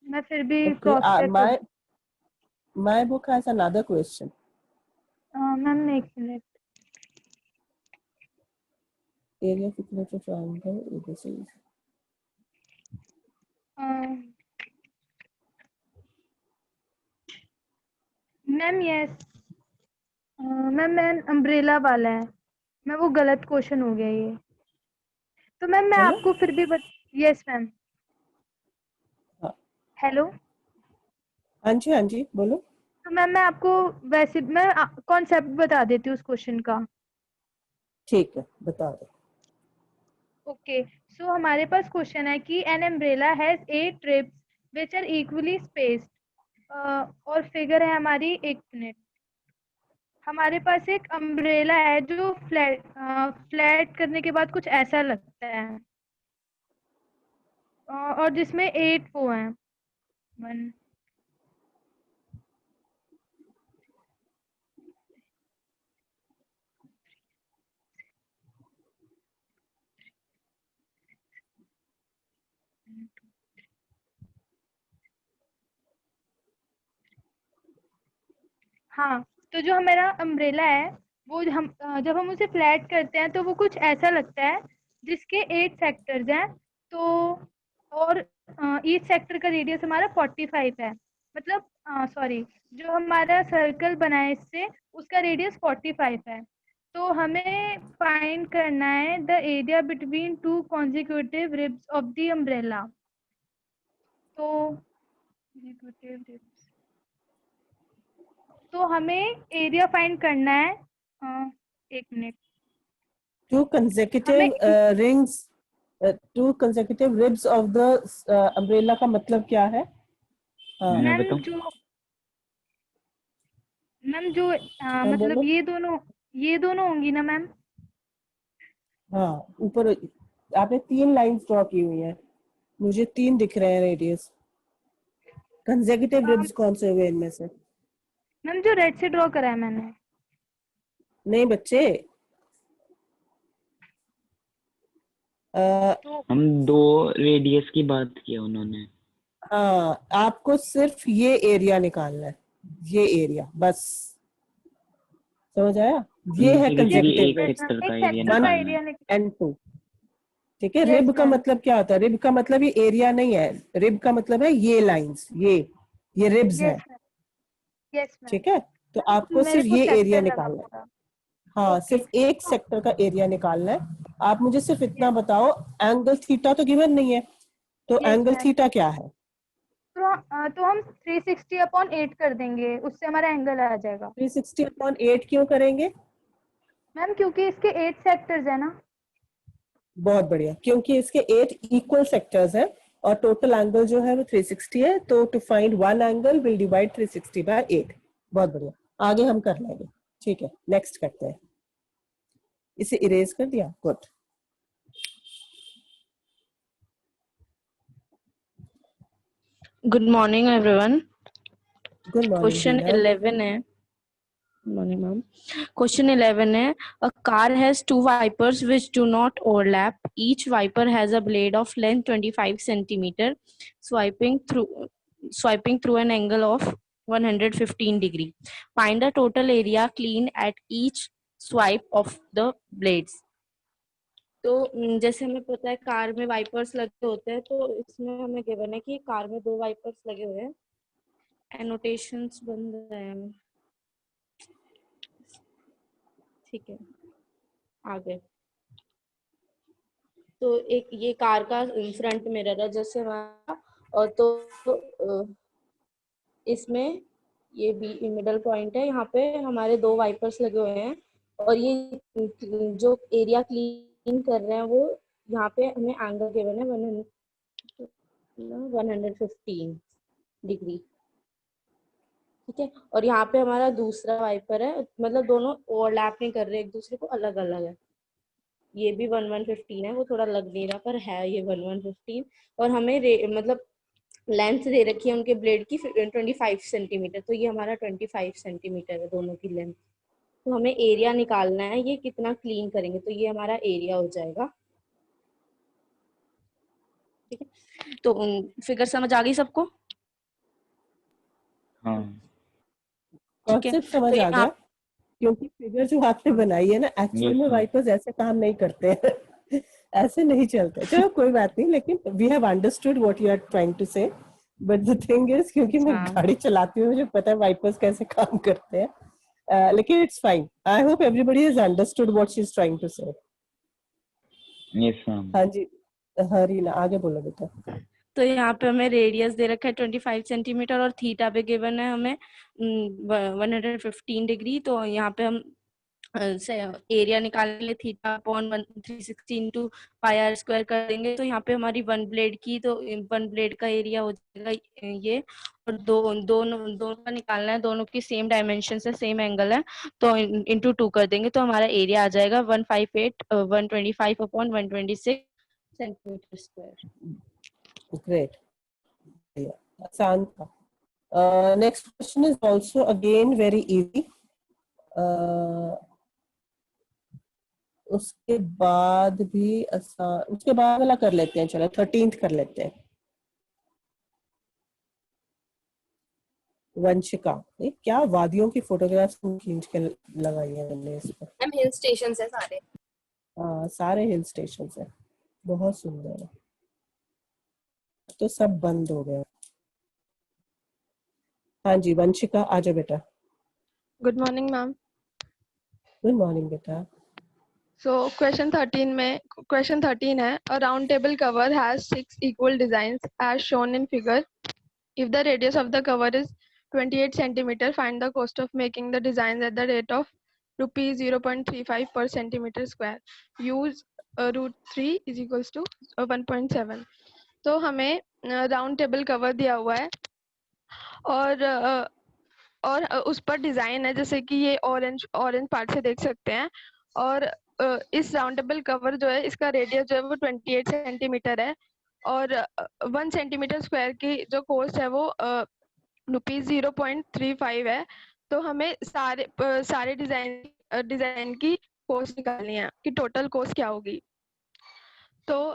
I: मैं फिर भी cross check.
A: My book has another question.
I: Ma'am एक minute.
A: Area thickness of triangle ABC।
I: Ma'am yes ma'am umbrella वाला है। मैं वो गलत क्वेश्चन हो गया ये। तो मैम मैं आपको फिर भी यस मैम। हेलो,
A: हाँ जी बोलो।
I: तो मैम मैं आपको वैसे मैं कॉन्सेप्ट बता देती हूँ उस क्वेश्चन का।
A: ठीक है, बता दो।
I: ओके, सो हमारे पास क्वेश्चन है कि an umbrella has 8 trips which are equally spaced, और फिगर है हमारी, एक मिनट। हमारे पास एक अम्ब्रेला है जो फ्लैट करने के बाद कुछ ऐसा लगता है, और जिसमें 8 वो हैं। 1 हाँ, तो जो हमारा अम्ब्रेला है वो जब हम उसे फ्लैट करते हैं तो वो कुछ ऐसा लगता है जिसके 8 सेक्टर्स हैं। तो और ईच सेक्टर का रेडियस हमारा 45 है। मतलब सॉरी, जो हमारा सर्कल बना है इससे उसका रेडियस 45 है। तो हमें फाइंड करना है the area between 2 consecutive ribs of the umbrella. तो हमें एरिया फाइंड करना है। एक minute.
A: Two consecutive rings, two consecutive ribs of the umbrella का मतलब क्या है?
I: मैम जो मतलब ये दोनों होंगी ना मैम?
A: हाँ, ऊपर आपने 3 लाइंस ड्रॉ की हुई हैं, मुझे 3 दिख रहे हैं रेडियस। कंसेक्यूटिव रिब्स कौन से हुए इनमें से?
I: मैम जो रेड से ड्रॉ करा है मैंने।
A: नहीं बच्चे,
D: हम 2 रेडियस की बात की है उन्होंने।
A: हाँ, आपको सिर्फ ये एरिया निकालना है, ये एरिया बस। समझ आया? ये है कंसेक्यूटिव रिब्स 1 and 2। ठीक है। रिब का मतलब क्या होता है? रिब का मतलब ये एरिया नहीं है, रिब का मतलब है ये लाइंस, ये रिब्स है। ठीक है, तो आपको सिर्फ ये एरिया निकालना है। हाँ, सिर्फ एक सेक्टर का एरिया निकालना है। आप मुझे सिर्फ इतना बताओ, एंगल थीटा तो गिवन नहीं है, तो एंगल थीटा क्या है?
I: तो तो हम 360/8 कर देंगे, उससे हमारा एंगल आ जाएगा
A: 360/8 क्यों करेंगे?
I: मैम, क्योंकि इसके 8 सेक्टर्स है ना।
A: बहुत बढ़िया, क्योंकि इसके 8 इक्वल सेक्टर्स हैं और टोटल एंगल जो है वो 360 है, तो to find one angle will divide 360/8। बहुत बढ़िया, आगे हम कर लेंगे। ठीक है, नेक्स्ट करते हैं। इसे इरेज कर दिया, good.
H: Good morning, everyone.
A: Good morning
H: Question 11 है. Morning, ma'am. Question 11 है. A car has two wipers which do not overlap. Each wiper has a blade of length 25 centimeter, swiping through an angle of 115 degree. Find the total area clean at each swipe of the blades. तो जैसे हमें पता है car में wipers लगे होते हैं, तो इसमें हमें गिवन है कि कार में 2 वाइपर्स लगे हुए हैं। एनोटेशंस बन रहे हैं, ठीक है, आगे। तो एक ये कार का फ्रंट मिरर है जैसे हमारा, और तो इसमें ये भी मिडल पॉइंट है, यहाँ पे हमारे 2 वाइपर्स लगे हुए हैं, और ये जो एरिया क्लीन कर रहे हैं वो यहाँ पे हमें एंगल गिवन है 115 डिग्री, ठीक है। और यहाँ पे हमारा दूसरा वाइपर है, मतलब दोनों ओवरलैप नहीं कर रहे एक दूसरे को, अलग अलग है। ये भी 115 है, वो थोड़ा लग नहीं रहा पर है ये 115, और हमें मतलब लेंथ दे रखी है उनके ब्लेड की 25 सेंटीमीटर, तो ये हमारा 25 सेंटीमीटर है दोनों की लेंथ। तो हमें एरिया निकालना है, ये कितना क्लीन करेंगे, तो ये हमारा एरिया हो जाएगा, ठीक है। तो फिगर समझ आ गई सबको?
D: हाँ,
A: कॉन्सेप्ट समझ आ गया, क्योंकि फिगर जो आपने बनाई है ना, एक्चुअली में वाइपर्स ऐसे काम नहीं करते हैं ऐसे नहीं चलते। चलो कोई बात नहीं, लेकिन we have understood what you are trying to say, but the thing is, क्योंकि मैं गाड़ी चलाती हूँ, मुझे पता है वाइपर्स कैसे काम करते हैं, लेकिन it's fine. I hope everybody has understood what she is trying to say.
D: Yes ma'am.
A: हाँ जी, हाँ रीना आगे बोलो बेटा।
H: तो यहाँ पे हमें रेडियस दे रखा है 25 सेंटीमीटर, और थीटा पे गिवन है हमें 115 डिग्री। तो यहाँ पे हम एरिया निकालने के लिए theta upon 360 into pi are square कर देंगे। तो यहाँ पे हमारी 1 ब्लेड की, तो 1 ब्लेड का एरिया हो जाएगा ये, और दोनों का निकालना है, दोनों की सेम डायमेंशन है, सेम एंगल है, तो इंटू 2 कर देंगे, तो हमारा एरिया आ जाएगा 125 upon 126 centimetre square.
A: Great. Yeah, आसान था। Next question is also again very easy. उसके बाद भी आसान, उसके बाद वाला कर लेते हैं, चलो 13th कर लेते हैं। वंशिका, क्या वादियों की फोटोग्राफ्स खींच के लगाई है मैंने इस पर।
E: हम हिल स्टेशन है सारे।
A: सारे हिल स्टेशन है, बहुत सुंदर है। तो सब बंद हो गया। हाँ जी वंशिका, आ जाओ बेटा।
J: Good morning ma'am.
A: Good morning बेटा।
J: So question 13 है, a round table cover has 6 equal designs as shown in figure. If the radius of the cover is 28 centimeter, find the cost of making the designs at the rate of rupees 0.35 per centimeter square. Use √3 is equals to 1.7. तो हमें round table cover दिया हुआ है, और उस पर design है, जैसे कि ये ऑरेंज पार्ट से देख सकते हैं। और इस राउंड टेबल कवर जो है, इसका रेडियस जो है वो 28 सेंटीमीटर है, और 1 सेंटीमीटर स्क्वायर की जो कॉस्ट है वो रुपीज 0.35 है। तो हमें सारे डिजाइन की कॉस्ट निकालनी है कि टोटल कॉस्ट क्या होगी। तो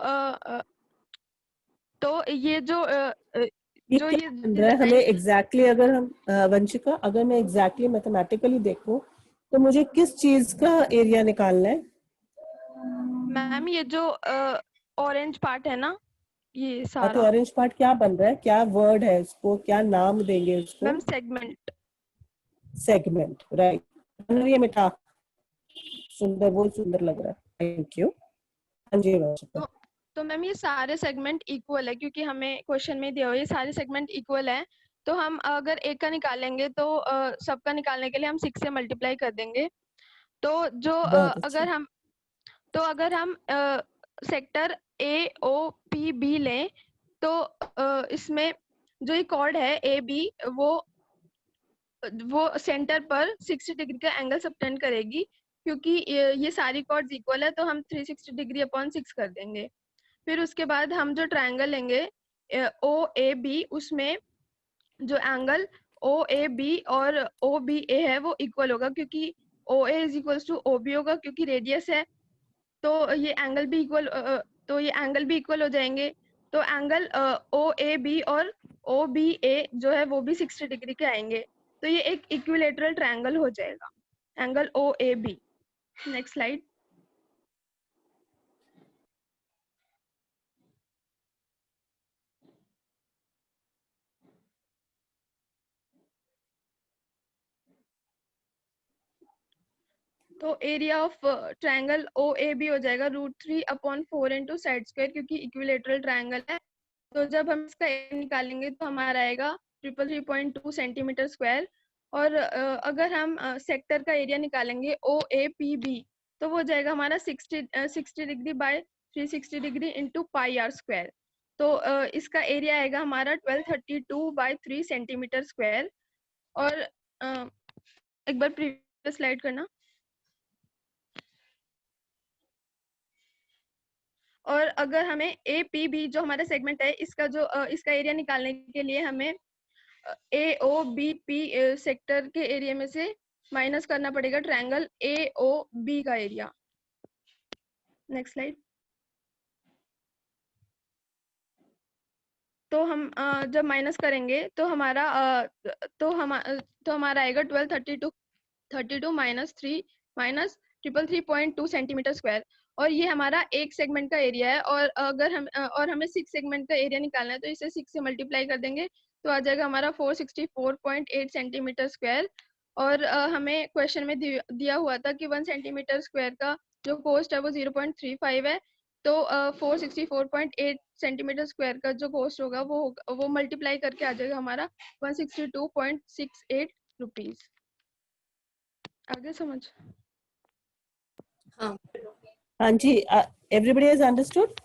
J: ये जो ये
A: बन रहा है हमें एग्जैक्टली, अगर हम वंशिका, अगर मैं एग्जैक्टली मैथमेटिकली देखूं तो मुझे किस चीज का एरिया निकालना है?
J: मैम ये जो ऑरेंज पार्ट है ना, ये सारा।
A: तो ऑरेंज पार्ट क्या बन रहा है, क्या वर्ड है इसको, क्या नाम देंगे इसको?
J: Ma'am segment.
A: Segment, right. ये मिठा सुंदर, बहुत सुंदर लग रहा है, थैंक यू। हाँ जी वंशिका।
J: तो मैम ये सारे सेगमेंट इक्वल है, क्योंकि हमें क्वेश्चन में दिया हुआ है ये सारे सेगमेंट इक्वल है। तो हम अगर एक का निकालेंगे तो सबका निकालने के लिए हम 6 से मल्टीप्लाई कर देंगे। तो जो
A: बहुत अच्छा।
J: अगर हम sector A O P B लें तो इसमें जो ये कॉर्ड है ए बी वो सेंटर पर 60 डिग्री का एंगल सबटेंड करेगी, क्योंकि ये सारी कॉर्ड्स इक्वल है तो हम 360 डिग्री अपॉन 6 कर देंगे। फिर उसके बाद हम जो ट्रायंगल लेंगे ओ ए बी, उसमें जो एंगल ओ ए बी और ओ बी ए है वो इक्वल होगा, क्योंकि O A is equals to O B होगा, क्योंकि रेडियस है। तो ये एंगल भी इक्वल हो जाएंगे। तो एंगल ओ ए बी और ओ बी ए जो है वो भी 60 डिग्री के आएंगे। तो ये एक इक्विलेटरल ट्रायंगल हो जाएगा, angle O A B. Next slide. तो area of triangle O A B हो जाएगा √3/4 इंटू साइड स्क्वायर, क्योंकि इक्विलेटरल ट्रायंगल है। तो जब हम इसका एरिया निकालेंगे तो हमारा आएगा 333.2 सेंटीमीटर स्क्वायर। और अगर हम सेक्टर का एरिया निकालेंगे ओ ए पी बी तो वो हो जाएगा हमारा 60 degree by 360 degree into pi are square. तो इसका एरिया आएगा हमारा 1232/3 सेंटीमीटर स्क्वायर। और एक बार प्रीवियस स्लाइड करना। और अगर हमें ए पी बी जो हमारा सेगमेंट है इसका एरिया निकालने के लिए हमें ए ओ बी पी सेक्टर के एरिया में से माइनस करना पड़ेगा ट्रायंगल ए ओ बी का एरिया। Next slide. तो हम जब माइनस करेंगे तो हमारा आएगा 1232 माइनस 333.2 सेंटीमीटर स्क्वायर। और ये हमारा एक सेगमेंट का एरिया है। और अगर हमें 6 सेगमेंट का एरिया निकालना है तो इसे 6 से मल्टीप्लाई कर देंगे तो आ जाएगा हमारा 464.8 सेंटीमीटर स्क्वायर। और हमें क्वेश्चन में दिया हुआ था कि 1 सेंटीमीटर स्क्वायर का जो कॉस्ट है वो 0.35 है। तो 464.8 सेंटीमीटर स्क्वायर का जो कॉस्ट होगा वो मल्टीप्लाई करके आ जाएगा हमारा 162.68 रुपीज। आगे समझ?
E: हाँ
A: हाँ जी, everybody has understood?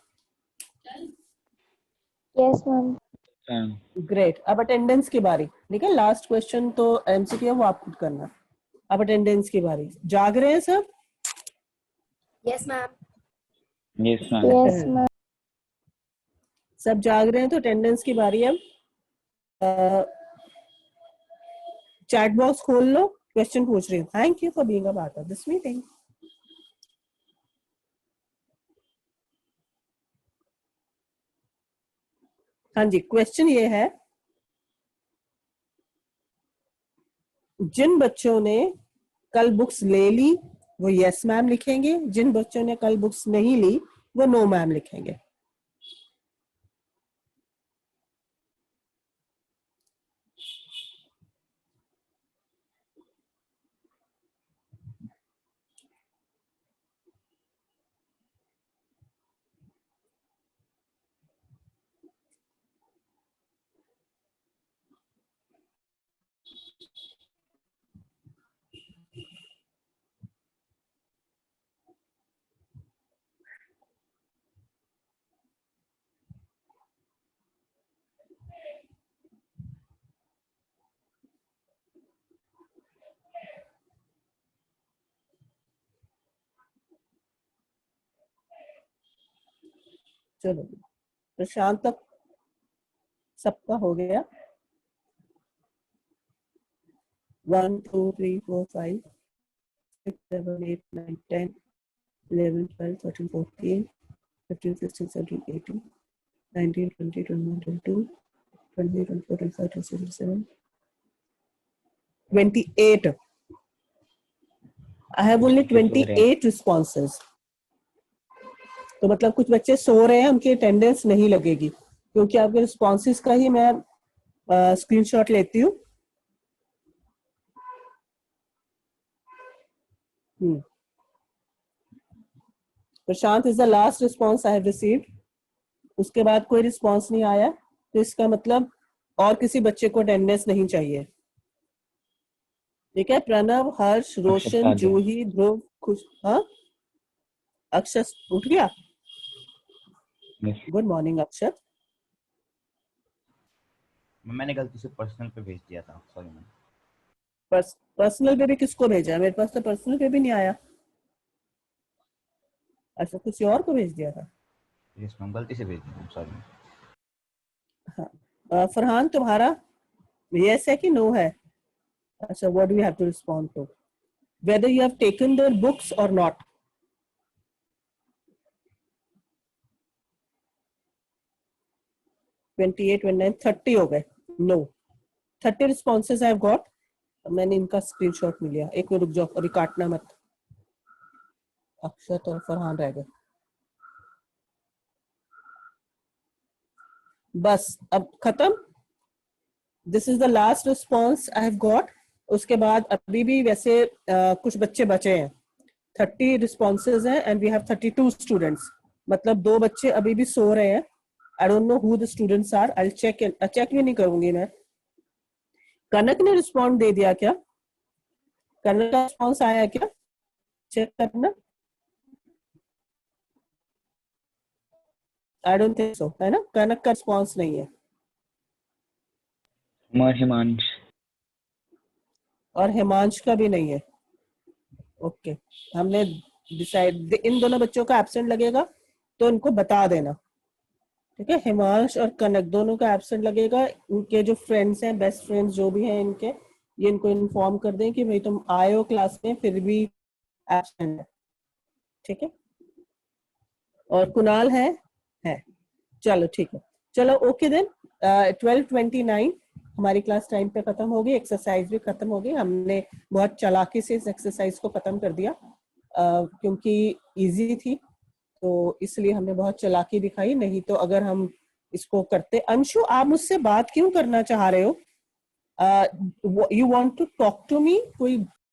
B: Yes ma'am.
A: Great. अब अटेंडेंस की बारी। ठीक है, लास्ट क्वेश्चन तो एमसीक्यू है वो आप खुद करना। अब अटेंडेंस की बारी। जाग रहे हैं सब?
E: Yes ma'am.
D: Yes ma'am.
B: Yes ma'am.
A: सब जाग रहे हैं तो अटेंडेंस की बारी। अब चैट बॉक्स खोल लो, क्वेश्चन पूछ रही हूँ। Thank you for being a part of this meeting. हाँ जी, क्वेश्चन ये है, जिन बच्चों ने कल बुक्स ले ली वो यस मैम लिखेंगे, जिन बच्चों ने कल बुक्स नहीं ली वो नो मैम लिखेंगे। चलो, प्रशांत तक सबका हो गया। 1 2 3 4 5 6 7 8 9 10 11 12 13 14 15 16 17 18 19 20 21 22 23 24 25 26 27 28. I have only 28 responses. तो मतलब कुछ बच्चे सो रहे हैं, उनकी अटेंडेंस नहीं लगेगी, क्योंकि आपके रिस्पॉन्सेस का ही मैं स्क्रीनशॉट लेती हूँ। Prashant is the last response I have received. उसके बाद कोई रिस्पॉन्स नहीं आया, तो इसका मतलब और किसी बच्चे को अटेंडेंस नहीं चाहिए। ठीक है, प्रणव, हर्ष, रोशन,
D: आ गया।
A: जूही, ध्रुव, खुश, हाँ अक्षर उठ गया।
D: Yes.
A: गुड मॉर्निंग अक्षर।
K: मैंने गलती से पर्सनल पे भेज दिया था, सॉरी मैम।
A: पर्सनल पे भी किसको भेजा है? मेरे पास तो पर्सनल पे भी नहीं आया। अच्छा, किसी और को भेज दिया था।
K: यस मैम, गलती से भेज दिया, सॉरी मैम।
A: हाँ, फरहान तुम्हारा यस है कि नो है? अच्छा, what do you have to respond to, whether you have taken their books और नॉट। (28, 29, 30 हो गए। No, 30 responses I have got. मैंने इनका स्क्रीनशॉट मिल लिया। एक मिनट रुक जाओ और ये काटना मत। अक्षत और फरहान रह गए। बस अब खत्म। This is the last response I have got. उसके बाद अभी भी वैसे कुछ बच्चे बचे हैं। 30 रिस्पॉन्सेज हैं एंड वी हैव 32 स्टूडेंट्स। मतलब 2 बच्चे अभी भी सो रहे हैं। I don't know who the students are. I check भी नहीं करूंगी मैं। कनक ने रिस्पॉन्ड दे दिया क्या? कनक का रिस्पॉन्स आया क्या? चेक करना। आई डोंट थिंक सो, है ना? कनक का रिस्पॉन्स नहीं है।
D: हिमांश
A: और हिमांश का भी नहीं है। ओके, हमने डिसाइड, इन दोनों बच्चों का एब्सेंट लगेगा तो इनको बता देना। ठीक है, हिमांश और कनक दोनों का एब्सेंट लगेगा। इनके जो फ्रेंड्स हैं, बेस्ट फ्रेंड्स जो भी हैं इनके, ये इनको इन्फॉर्म कर दें कि भाई तुम आए हो क्लास में फिर भी एब्सेंट है। ठीक है, और कुणाल है? चलो ठीक है, चलो ओके देन। 12:29 हमारी क्लास टाइम पे खत्म होगी। एक्सरसाइज भी खत्म होगी। हमने बहुत चालाकी से इस एक्सरसाइज को खत्म कर दिया क्योंकि इजी थी, तो इसलिए हमने बहुत चालाकी दिखाई। नहीं तो अगर हम इसको करते। अंशु, आप मुझसे बात क्यों करना चाह रहे हो? You want to talk to me? कोई